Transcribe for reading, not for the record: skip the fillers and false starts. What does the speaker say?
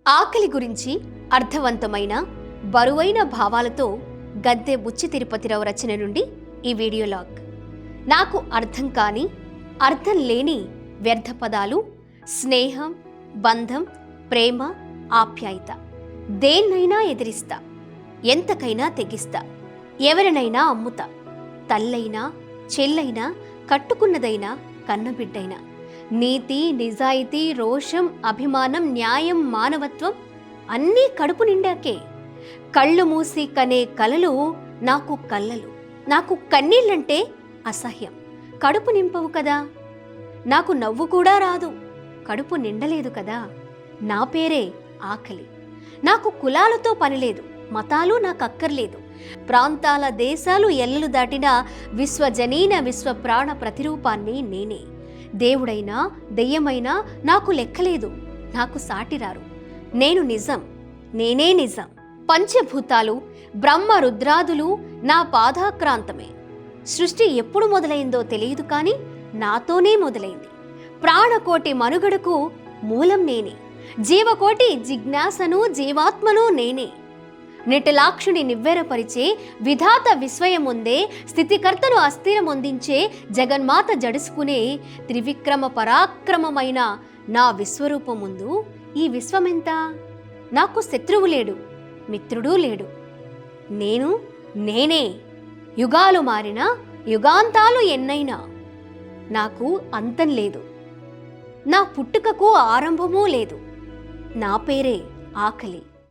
ఆకలి గురించి అర్థవంతమైన బరువైన భావాలతో గద్దె బుచ్చి తిరుపతిరావు రచన నుండి ఈ వీడియో లాగ్. నాకు అర్థం కాని, అర్థం లేని వ్యర్థ పదాలు స్నేహం, బంధం, ప్రేమ, ఆప్యాయత. దేన్నైనా ఎదిరిస్తా, ఎంతకైనా తెగిస్తా, ఎవరినైనా అమ్ముతా. తల్లైనా, చెల్లైనా, కట్టుకున్నదైనా, కన్నబిడ్డైనా. నీతి, నిజాయితీ, రోషం, అభిమానం, న్యాయం, మానవత్వం అన్నీ కడుపు నిండాకే. కళ్ళు మూసి కనే కలలు నాకు కళ్ళలు. నాకు కన్నీళ్ళంటే అసహ్యం. కడుపు నింపవు కదా. నాకు నవ్వు కూడా రాదు, కడుపు నిండలేదు కదా. నా పేరే ఆకలి. నాకు కులాలతో పనిలేదు, మతాలు నాకు అక్కర్లేదు. ప్రాంతాల, దేశాలు ఎల్లలు దాటిన విశ్వజనీన విశ్వ ప్రాణ ప్రతిరూపాన్ని నేనే. దేవుడైనా దెయ్యమైనా నాకు లెక్కలేదు, నాకు సాటిరారు. నేను నిజం, నేనే నిజం. పంచభూతాలు, బ్రహ్మ రుద్రాదులు నా పాదాక్రాంతమే. సృష్టి ఎప్పుడు మొదలైందో తెలియదు కానీ నాతోనే మొదలైంది. ప్రాణకోటి మనుగడకు మూలం నేనే. జీవకోటి జిజ్ఞాసను, జీవాత్మను నేనే. నిటలాక్షుని నివ్వెరపరిచే విధాత విస్మయముందే స్థితికర్తను అస్థిరమొందించే జగన్మాత జడుసుకునే త్రివిక్రమ పరాక్రమమైన నా విశ్వరూపం ముందు ఈ విశ్వమెంత? నాకు శత్రువు లేడు, మిత్రుడూ లేడు. నేను నేనే. యుగాలు మారినా, యుగాంతాలు ఎన్నైనా నాకు అంతం లేదు. నా పుట్టుకకు ఆరంభమూ లేదు. నా పేరే ఆకలి.